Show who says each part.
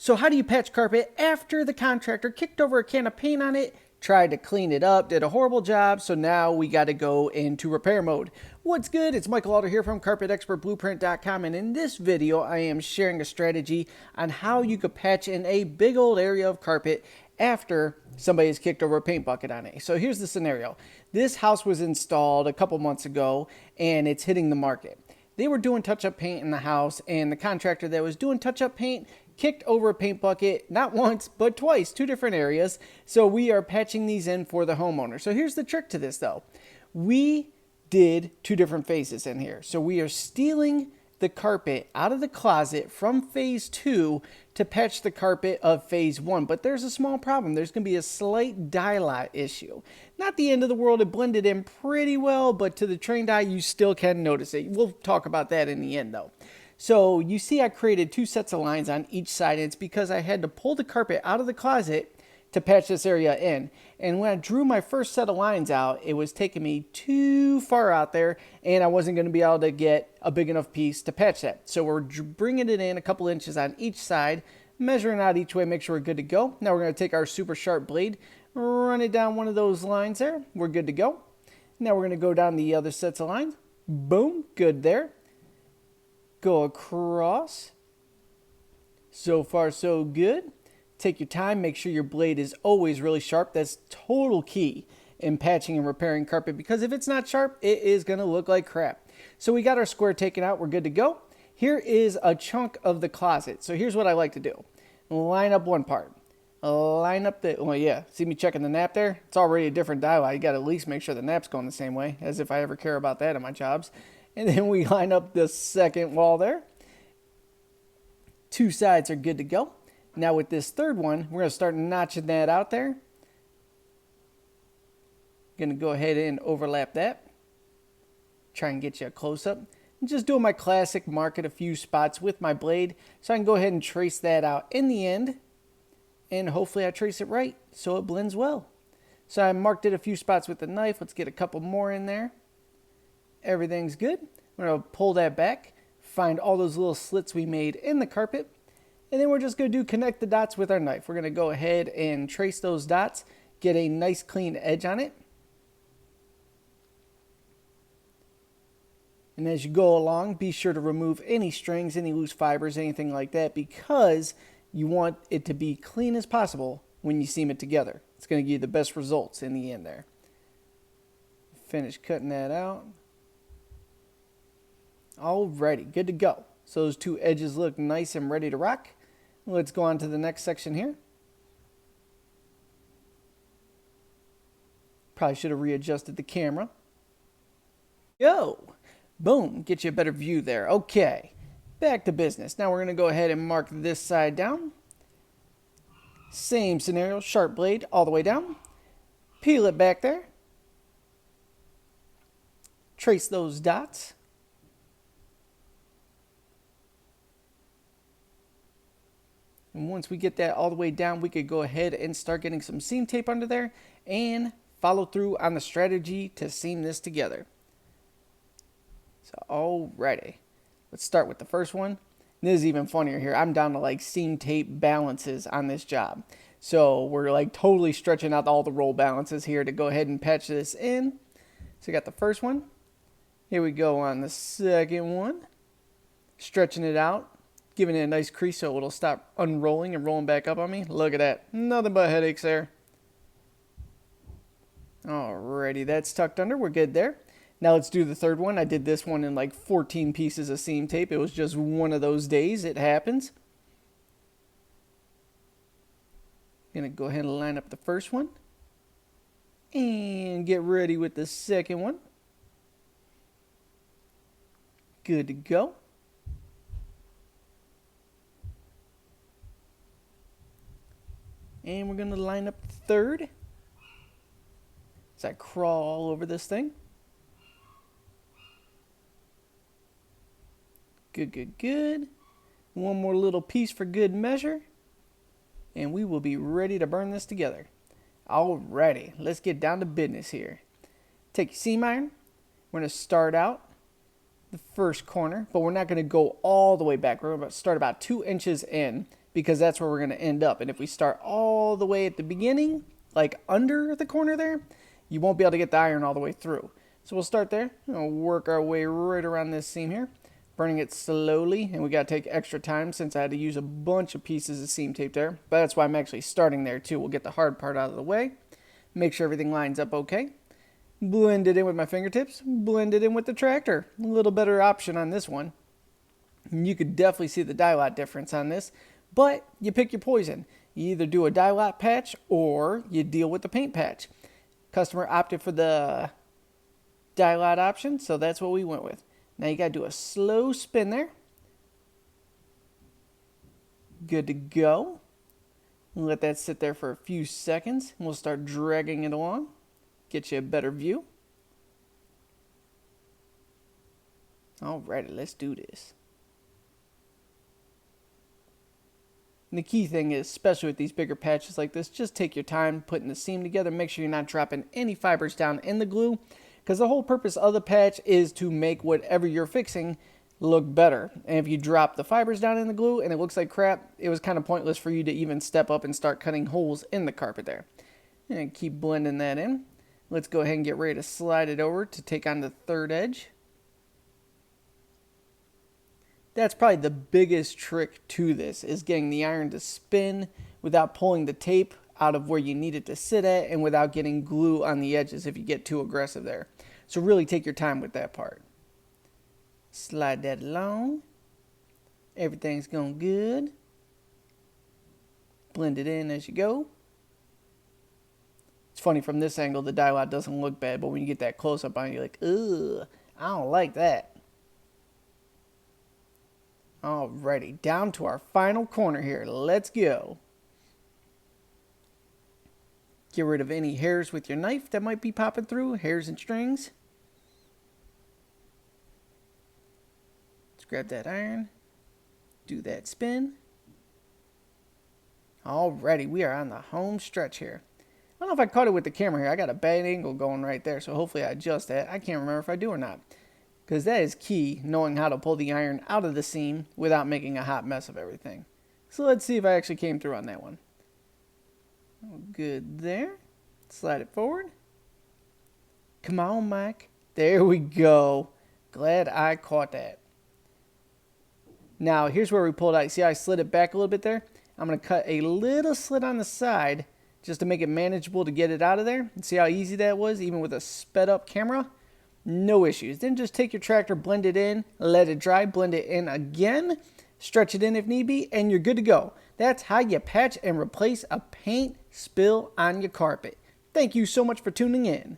Speaker 1: So how do you patch carpet after the contractor kicked over a can of paint on it, tried to clean it up, did a horrible job, so now we got to go into repair mode? What's good? It's Michael Alder here from CarpetExpertBlueprint.com, and in this video I am sharing a strategy on how you could patch in a big old area of carpet after somebody has kicked over a paint bucket on it. So here's the scenario. This house was installed a couple months ago and it's hitting the market. They were doing touch-up paint in the house, and the contractor that was doing touch-up paint kicked over a paint bucket, not once, but twice, two different areas. So we are patching these in for the homeowner. So here's the trick to this though. We did two different phases in here. So we are stealing the carpet out of the closet from phase 2 to patch the carpet of phase 1. But there's a small problem. There's going to be a slight dye lot issue. Not the end of the world. It blended in pretty well, but to the trained eye, you still can notice it. We'll talk about that in the end though. So you see I created two sets of lines on each side. It's because I had to pull the carpet out of the closet to patch this area in. And when I drew my first set of lines out, it was taking me too far out there and I wasn't going to be able to get a big enough piece to patch that. So we're bringing it in a couple inches on each side, measuring out each way, make sure we're good to go. Now we're going to take our super sharp blade, run it down one of those lines there. We're good to go. Now we're going to go down the other sets of lines. Boom, good there. Go across. So far, so good. Take your time, make sure your blade is always really sharp. That's total key in patching and repairing carpet, because if it's not sharp, it is going to look like crap. So we got our square taken out, we're good to go. Here is a chunk of the closet. So here's what I like to do. Line up one part. Line up the, well yeah, see me checking the nap there? It's already a different dial. You got to at least make sure the nap's going the same way, as if I ever care about that in my jobs. And then we line up the second wall there. Two sides are good to go. Now with this third one, we're going to start notching that out there. Going to go ahead and overlap that. Try and get you a close-up. Just doing my classic mark at a few spots with my blade, so I can go ahead and trace that out in the end. And hopefully I trace it right so it blends well. So I marked it a few spots with the knife. Let's get a couple more in there. Everything's good. We're going to pull that back, find all those little slits we made in the carpet. And then we're just going to connect the dots with our knife. We're going to go ahead and trace those dots, get a nice clean edge on it. And as you go along, be sure to remove any strings, any loose fibers, anything like that, because you want it to be clean as possible when you seam it together. It's going to give you the best results in the end there. Finish cutting that out. Alrighty, good to go. So those two edges look nice and ready to rock. Let's go on to the next section here. Probably should have readjusted the camera. Yo! Boom, get you a better view there. Okay, back to business. Now we're going to go ahead and mark this side down. Same scenario, sharp blade all the way down. Peel it back there. Trace those dots. And once we get that all the way down, we could go ahead and start getting some seam tape under there and follow through on the strategy to seam this together. So, alrighty. Let's start with the first one. This is even funnier here. I'm down to like seam tape balances on this job. So we're like totally stretching out all the roll balances here to go ahead and patch this in. So we got the first one. Here we go on the second one. Stretching it out. Giving it a nice crease so it'll stop unrolling and rolling back up on me. Look at that. Nothing but headaches there. Alrighty, that's tucked under. We're good there. Now let's do the third one. I did this one in like 14 pieces of seam tape. It was just one of those days. It happens. Gonna go ahead and line up the first one. And get ready with the second one. Good to go. And we're going to line up the third. As I crawl all over this thing. Good, good, good. One more little piece for good measure. And we will be ready to burn this together. Alrighty, let's get down to business here. Take your seam iron. We're going to start out the first corner, but we're not going to go all the way back. We're going to start about 2 inches in because that's where we're going to end up. And if we start all the way at the beginning, like under the corner there, you won't be able to get the iron all the way through. So we'll start there. We'll work our way right around this seam here, burning it slowly, and we got to take extra time since I had to use a bunch of pieces of seam tape there. But that's why I'm actually starting there too. We'll get the hard part out of the way, make sure everything lines up okay. Blend it in with my fingertips, blend it in with the tractor. A little better option on this one. You could definitely see the dye lot difference on this, but you pick your poison. You either do a dye lot patch or you deal with the paint patch. Customer opted for the dye lot option, so that's what we went with. Now you gotta do a slow spin there. Good to go. Let that sit there for a few seconds, and we'll start dragging it along. Get you a better view. Alrighty, let's do this. And the key thing is, especially with these bigger patches like this, just take your time putting the seam together. Make sure you're not dropping any fibers down in the glue, because the whole purpose of the patch is to make whatever you're fixing look better. And if you drop the fibers down in the glue and it looks like crap, it was kind of pointless for you to even step up and start cutting holes in the carpet there. And keep blending that in. Let's go ahead and get ready to slide it over to take on the third edge. That's probably the biggest trick to this, is getting the iron to spin without pulling the tape out of where you need it to sit at and without getting glue on the edges if you get too aggressive there. So really take your time with that part. Slide that along. Everything's going good. Blend it in as you go. It's funny, from this angle the dye lot doesn't look bad, but when you get that close up on it, you're like, ugh, I don't like that. Alrighty, down to our final corner here. Let's go. Get rid of any hairs with your knife that might be popping through, hairs and strings. Let's grab that iron, do that spin. Alrighty, we are on the home stretch here. I don't know if I caught it with the camera here. I got a bad angle going right there, so hopefully I adjust that. I can't remember if I do or not, because that is key, knowing how to pull the iron out of the seam without making a hot mess of everything. So let's see if I actually came through on that one. Good there. Slide it forward. Come on, Mike. There we go. Glad I caught that. Now, here's where we pulled out. See how I slid it back a little bit there? I'm going to cut a little slit on the side just to make it manageable to get it out of there. And see how easy that was, even with a sped up camera? No issues. Then just take your tractor, blend it in, let it dry, blend it in again, stretch it in if need be, and you're good to go. That's how you patch and replace a paint spill on your carpet. Thank you so much for tuning in.